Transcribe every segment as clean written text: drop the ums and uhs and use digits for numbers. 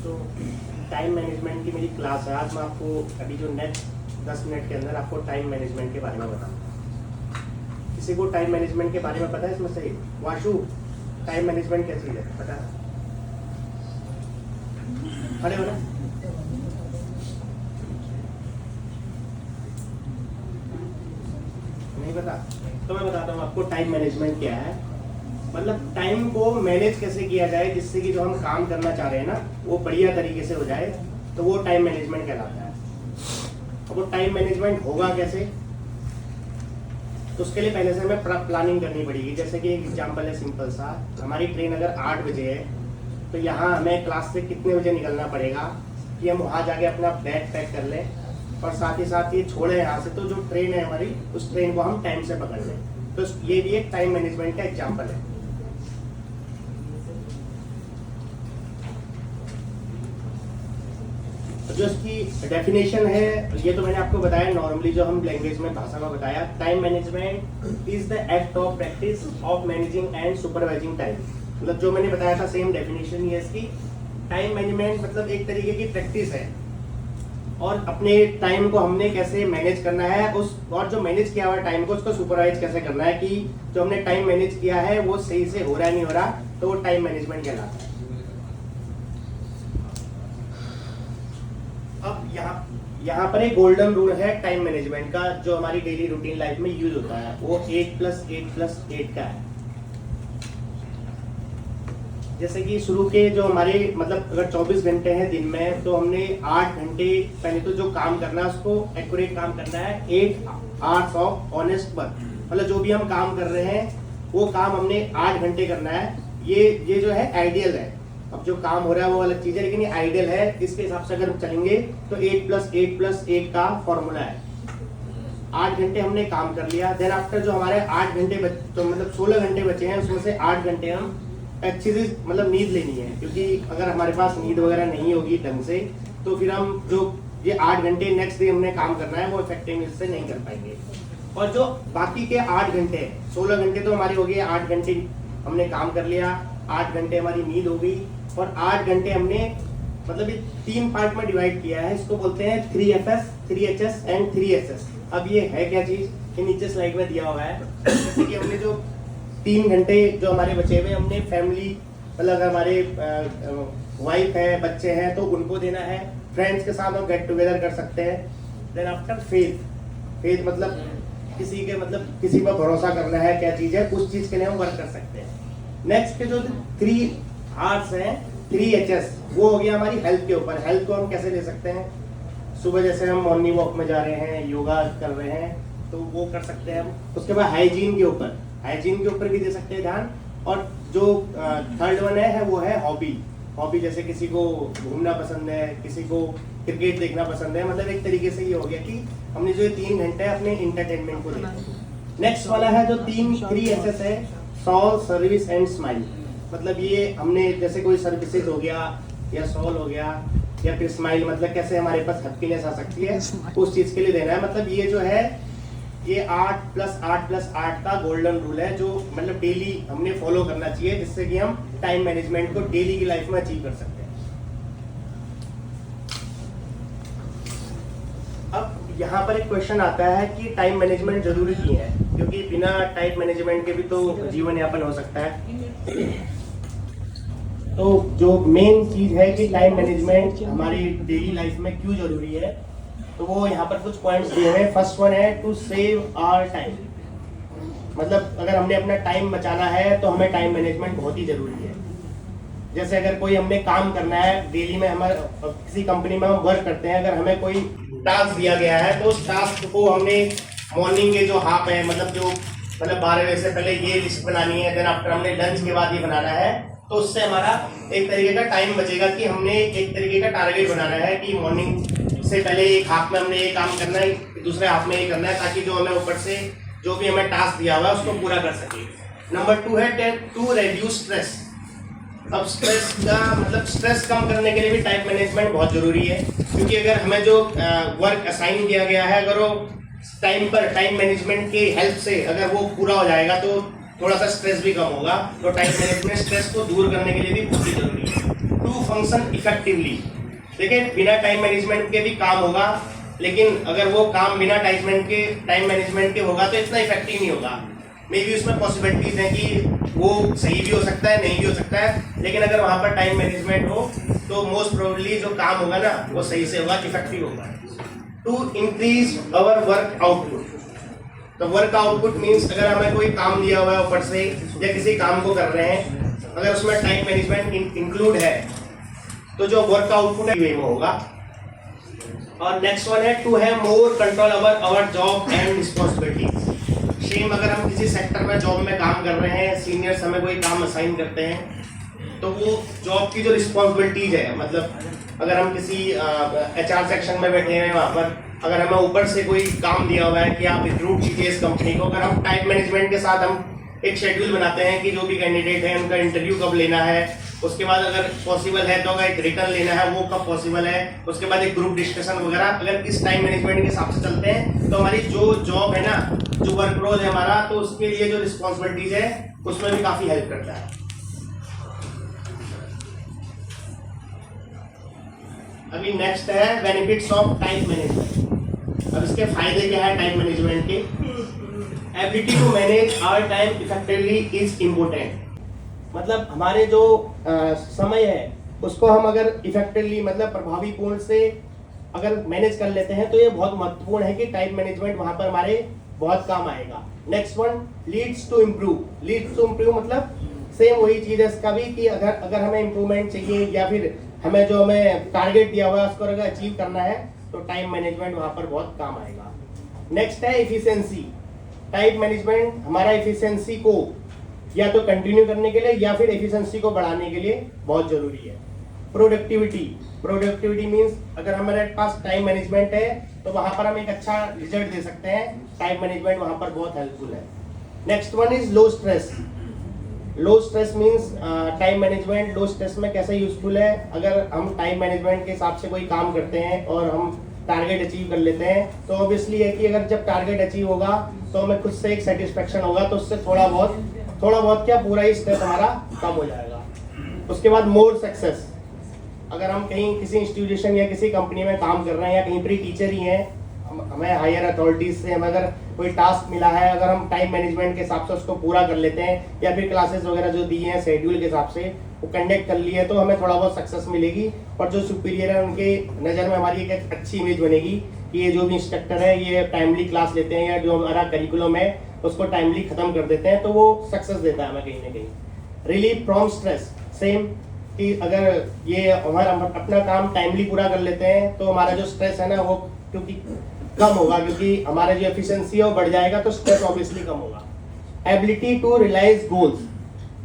तो time management की मेरी क्लास है। आज मैं आपको अभी जो नेक्स्ट 10 मिनट के अंदर आपको टाइम मैनेजमेंट के बारे में बताऊंगा। किसी को टाइम मैनेजमेंट के बारे में पता है इसमें से? वाशु, टाइम मैनेजमेंट क्या चीज़ है पता है? खड़े हो ना? नहीं पता? तो मैं बताता हूँ आपको टाइम मैनेजमेंट क्या है। मतलब टाइम को मैनेज कैसे किया जाए जिससे कि जो हम काम करना चाह रहे हैं ना वो बढ़िया तरीके से हो जाए, तो वो टाइम मैनेजमेंट कहलाता है। अब वो टाइम मैनेजमेंट होगा कैसे, तो उसके लिए पहले से हमें प्लानिंग करनी पड़ेगी। जैसे कि एक एग्जांपल है सिंपल सा, हमारी ट्रेन अगर 8 बजे है तो यहाँ हमें क्लास से कितने बजे निकलना पड़ेगा कि हम वहाँ जाके अपना बैग पैक कर लें और साथ ही साथ ये छोड़े यहाँ से, तो जो ट्रेन है हमारी उस ट्रेन को हम टाइम से पकड़ लें। तो ये भी एक टाइम मैनेजमेंट का एग्जाम्पल है। जो इसकी डेफिनेशन है ये तो मैंने आपको बताया, नॉर्मली जो हम लैंग्वेज में भाषा में बताया। Time management is the act of practice of managing and supervising time. मतलब जो मैंने बताया था सेम डेफिनेशन ही है इसकी। टाइम मैनेजमेंट मतलब एक तरीके की प्रैक्टिस है और अपने टाइम को हमने कैसे मैनेज करना है उस, और जो मैनेज किया हुआ टाइम को उसको सुपरवाइज कैसे करना है कि जो हमने टाइम मैनेज किया है वो सही से हो रहा है नहीं हो रहा, तो वो टाइम मैनेजमेंट कहलाता है। अब यहाँ पर एक गोल्डन रूल है टाइम मैनेजमेंट का जो हमारी डेली रूटीन लाइफ में यूज होता है, वो 8+8+8 का है। जैसे कि शुरू के जो हमारे मतलब अगर 24 घंटे हैं दिन में, तो हमने 8 घंटे पहले तो जो काम करना है उसको एक्यूरेट काम करना है। 8 आवर्स ऑफ ऑनेस्ट वर्क, मतलब जो भी हम काम कर रहे हैं वो काम हमने 8 घंटे करना है। ये जो है आइडियल है। अब जो काम हो रहा है वो अलग चीज है, लेकिन ये आइडियल है। इसके हिसाब से अगर हम चलेंगे तो 8+8+8 का फॉर्मूला है। 8 घंटे हमने काम कर लिया, देन आफ्टर जो हमारे 8 घंटे तो मतलब 16 घंटे बचे हैं, उसमें से 8 घंटे हम अच्छी से मतलब नींद लेनी है। क्योंकि अगर हमारे पास नींद वगैरह नहीं होगी ढंग से, तो फिर हम जो ये 8 घंटे नेक्स्ट डे हमने काम करना है वो इफेक्टिवनेस से नहीं कर पाएंगे। और जो बाकी के 8 घंटे, 16 घंटे तो हमारी हो गई, 8 घंटे हमने काम कर लिया, 8 घंटे हमारी नींद हो गई, और 8 घंटे हमने मतलब ये 3 पार्ट में डिवाइड किया है। इसको बोलते हैं 3FS, 3HS एंड 3SS। अब ये है क्या चीज, ये नीचे स्लाइड में दिया हुआ है। जैसे कि हमने जो 3 घंटे जो हमारे बचे हुए हमने फैमिली, मतलब अगर हमारे वाइफ है, बच्चे हैं, तो उनको देना है। फ्रेंड्स के साथ हम गेट टुगेदर कर सकते हैं। देन आफ्टर फेथ मतलब किसी पर भरोसा करना है, क्या चीज है, उस चीज के लिए हम वर्क कर सकते हैं। नेक्स्ट के जो 3 आवर्स हैं 3HS, वो हो गया हमारी हेल्थ के ऊपर। हेल्थ को हम कैसे ले सकते हैं, सुबह जैसे हम मॉर्निंग वॉक में जा रहे हैं, योगा कर रहे हैं, तो वो कर सकते हैं हम। उसके बाद हाइजीन के ऊपर भी दे सकते हैं ध्यान। और जो थर्ड वन है वो है हॉबी। जैसे किसी को घूमना पसंद है, किसी को क्रिकेट देखना पसंद है। मतलब एक तरीके से ये हो गया कि हमने जो 3 घंटे अपने इंटरटेनमेंट को दिया। नेक्स्ट वाला है जो 3SS है, सॉल्व, सर्विस एंड स्माइल। मतलब ये हमने जैसे कोई सर्विसेज हो गया या सॉल्व हो गया या फिर स्माइल, मतलब कैसे हमारे पास हैप्पीनेस आ सकती है उस चीज के लिए देना है। मतलब ये जो है ये 8+8+8 का गोल्डन रूल है जो मतलब डेली हमने फॉलो करना चाहिए, जिससे कि हम टाइम मैनेजमेंट को डेली की लाइफ में अचीव कर सकते हैं। अब यहाँ पर एक क्वेश्चन आता है कि टाइम मैनेजमेंट जरूरी क्यों है, क्योंकि बिना टाइम मैनेजमेंट के भी तो जीवन यापन हो सकता है। तो जो मेन चीज है कि टाइम मैनेजमेंट हमारी डेली लाइफ में क्यों जरूरी है, तो वो यहाँ पर कुछ पॉइंट्स दिए हुए हैं। फर्स्ट वन है टू सेव आवर टाइम। मतलब अगर हमने अपना टाइम बचाना है तो हमें टाइम मैनेजमेंट बहुत ही जरूरी है। जैसे अगर कोई हमने काम करना है डेली में, हमारे किसी कंपनी में हम वर्क करते हैं, अगर हमें कोई टास्क दिया गया है तो उस टास्क को हमने मॉर्निंग के जो हाफ है मतलब 12 बजे से पहले ये लिस्ट बनानी है, देन आफ्टर हमने लंच के बाद ये बनाना है। तो उससे हमारा एक तरीके का टाइम बचेगा कि हमने एक तरीके का टारगेट बनाना है कि मॉर्निंग से पहले एक हाफ में हमने ये काम करना है, दूसरे हाफ में ये करना है, ताकि जो हमें ऊपर से जो भी हमें टास्क दिया हुआ है उसको पूरा कर सके। नंबर 2 है टू रेड्यूस स्ट्रेस। अब स्ट्रेस का मतलब स्ट्रेस कम करने के लिए भी टाइम मैनेजमेंट बहुत जरूरी है, क्योंकि अगर हमें जो वर्क असाइन किया गया है अगर वो टाइम पर टाइम मैनेजमेंट की हेल्प से अगर वो पूरा हो जाएगा तो थोड़ा सा स्ट्रेस भी कम होगा। तो टाइम मैनेजमेंट स्ट्रेस को दूर करने के लिए भी बहुत ही जरूरी है। 2 फंक्शन इफेक्टिवली। देखिए बिना टाइम मैनेजमेंट के भी काम होगा, लेकिन अगर वो काम बिना टाइम मैनेजमेंट के होगा तो इतना इफेक्टिव नहीं होगा। मे बी उसमें पॉसिबिलिटीज हैं कि वो सही भी हो सकता है, नहीं भी हो सकता है, लेकिन अगर वहाँ पर टाइम मैनेजमेंट हो तो मोस्ट प्रोबेबली जो काम होगा ना वो सही से होगा, इफेक्टिव होगा। To increase our work output. तो वर्क आउटपुट मीन्स अगर हमें कोई काम दिया हुआ है ऊपर से या किसी काम को कर रहे हैं, अगर उसमें टाइम मैनेजमेंट इंक्लूड है तो जो वर्क आउटपुट है वे में होगा। और नेक्स्ट वन है to have more control over our job and responsibilities. Same अगर हम किसी सेक्टर में जॉब में काम कर रहे हैं, सीनियर्स हमें कोई काम असाइन करते हैं, तो वो जॉब की जो रिस्पॉन्सिबिलिटीज है, मतलब अगर हम किसी HR सेक्शन में बैठे हैं, वहाँ पर अगर हमें ऊपर से कोई काम दिया हुआ है कि आप रिक्रूट कीजिए इस कंपनी को, अगर हम टाइम मैनेजमेंट के साथ हम एक शेड्यूल बनाते हैं कि जो भी कैंडिडेट है उनका इंटरव्यू कब लेना है, उसके बाद अगर पॉसिबल है तो अगर एक रिटर्न लेना है वो कब पॉसिबल है, उसके बाद एक ग्रुप डिस्कशन वगैरह, अगर इस टाइम मैनेजमेंट के हिसाब से चलते हैं तो हमारी जो जॉब है ना, जो वर्क रोल है हमारा, तो उसके लिए जो रिस्पॉन्सिबिलिटीज है उसमें भी काफी हेल्प करता है। अभी नेक्स्ट है बेनिफिट्स ऑफ टाइम मैनेजमेंट। अब इसके फायदे क्या है टाइम मैनेजमेंट के? Ability to manage our time effectively is important. मतलब हमारे जो समय है उसको हम अगर इफेक्टिवली मतलब प्रभावी पूर्ण से अगर मैनेज कर लेते हैं तो ये बहुत महत्वपूर्ण है कि टाइम मैनेजमेंट वहां पर हमारे बहुत काम आएगा। Next one leads to improve. Leads to improve मतलब सेम वही चीज है इसका भी कि अगर हमें इम्प्रूवमेंट चाहिए या फिर हमें जो हमें टारगेट दिया हुआ है उसको अगर अचीव करना है तो टाइम मैनेजमेंट वहां पर बहुत काम आएगा। नेक्स्ट है इफिशियंसी। टाइम मैनेजमेंट हमारा इफिशियंसी को या तो कंटिन्यू करने के लिए या फिर एफिशिएंसी को बढ़ाने के लिए बहुत जरूरी है। प्रोडक्टिविटी। प्रोडक्टिविटी मींस अगर हमारे पास टाइम मैनेजमेंट है तो वहां पर हम एक अच्छा रिजल्ट दे सकते हैं। टाइम मैनेजमेंट वहां पर बहुत हेल्पफुल है। Next one is low stress. Low stress means time management low stress में कैसे यूजफुल है? अगर हम टाइम मैनेजमेंट के हिसाब से कोई काम करते हैं और हम टारगेट अचीव कर लेते हैं तो ऑब्वियसली है कि अगर जब टारगेट अचीव होगा तो हमें खुद से एक सेटिस्फेक्शन होगा, तो उससे थोड़ा बहुत क्या पूरा ही स्ट्रेस हमारा कम हो जाएगा। उसके बाद मोर सक्सेस। अगर हम कहीं किसी इंस्टीट्यूशन या किसी कंपनी में काम कर रहे हैं या कहीं पर टीचर ही हैं, हमें हायर अथॉरिटीज से हमें अगर कोई टास्क मिला है, अगर हम टाइम मैनेजमेंट के हिसाब से उसको पूरा कर लेते हैं या फिर क्लासेस वगैरह जो दी हैं शेड्यूल के हिसाब से वो कंडक्ट कर लिए तो हमें थोड़ा बहुत सक्सेस मिलेगी और जो सुपीरियर है उनके नज़र में हमारी एक अच्छी इमेज बनेगी कि ये जो भी इंस्ट्रक्टर है ये टाइमली क्लास लेते हैं या जो हमारा करिकुलम है उसको टाइमली खत्म कर देते हैं, तो वो सक्सेस देता है हमें कहीं ना कहीं। Relief from stress. सेम कि अगर ये हमारा अपना काम टाइमली पूरा कर लेते हैं तो हमारा जो स्ट्रेस है ना वो क्योंकि कम होगा, क्योंकि हमारा जो एफिशिएंसी है वो बढ़ जाएगा तो स्ट्रेस ऑब्वियसली कम होगा। Ability to realize goals.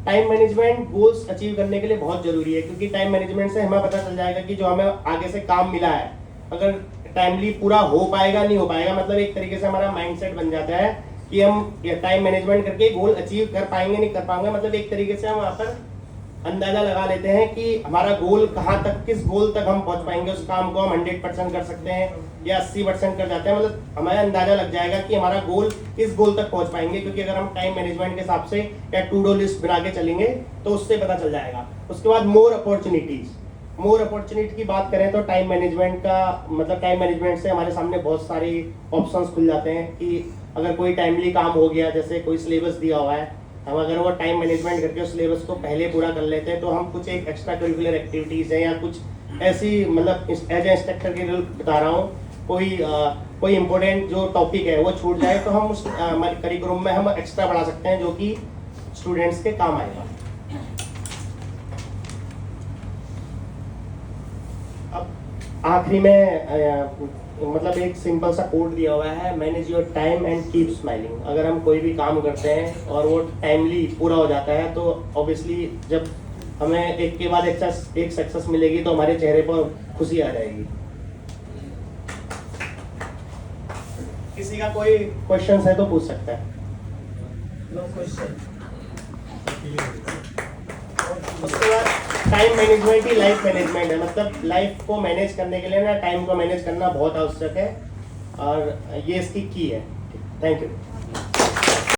Time management goals achieve करने के लिए बहुत जरूरी है, क्योंकि टाइम मैनेजमेंट से हमें पता चल जाएगा कि जो हमें आगे से काम मिला है अगर टाइमली पूरा हो पाएगा नहीं हो पाएगा। मतलब एक तरीके से हमारा माइंडसेट बन जाता है कि हम टाइम मैनेजमेंट करके गोल अचीव कर पाएंगे नहीं कर पाएंगे। मतलब एक तरीके से हम वहाँ पर अंदाजा लगा लेते हैं कि हमारा गोल कहाँ तक, किस गोल तक हम पहुंच पाएंगे। उस काम को हम 100% कर सकते हैं या 80% कर जाते हैं। मतलब हमें अंदाजा लग जाएगा कि हमारा गोल किस गोल तक पहुंच पाएंगे, क्योंकि अगर हम टाइम मैनेजमेंट के हिसाब से या टू डू लिस्ट बना के चलेंगे तो उससे पता चल जाएगा। उसके बाद मोर अपॉर्चुनिटीज। मोर अपॉर्चुनिटी की बात करें तो टाइम मैनेजमेंट का मतलब टाइम मैनेजमेंट से हमारे सामने बहुत सारे ऑप्शंस खुल जाते हैं कि अगर कोई टाइमली काम हो गया, जैसे कोई सिलेबस दिया हुआ है, हम अगर वो टाइम मैनेजमेंट करके उस सिलेबस को पहले पूरा कर लेते हैं तो हम कुछ एक एक्स्ट्रा करिकुलर एक्टिविटीज़ है या कुछ ऐसी मतलब एज ए इंस्ट्रक्टर के लिए बता रहा हूँ, कोई इंपॉर्टेंट जो टॉपिक है वो छूट जाए तो हम उस करिकुलम में हम एक्स्ट्रा बढ़ा सकते हैं जो कि स्टूडेंट्स के काम आएगा। अब आखिरी में मतलब एक सिंपल सा कोड दिया हुआ है, manage your time and keep smiling. अगर हम कोई भी काम करते हैं और वो टाइमली पूरा हो जाता है तो ऑब्वियसली जब हमें एक के बाद एक सक्सेस मिलेगी तो हमारे चेहरे पर खुशी आ जाएगी। किसी का कोई क्वेश्चन है तो पूछ सकता है। No question. उसके बाद टाइम मैनेजमेंट ही लाइफ मैनेजमेंट है। मतलब लाइफ को मैनेज करने के लिए ना टाइम को मैनेज करना बहुत आवश्यक है और ये इसकी की है। Thank you.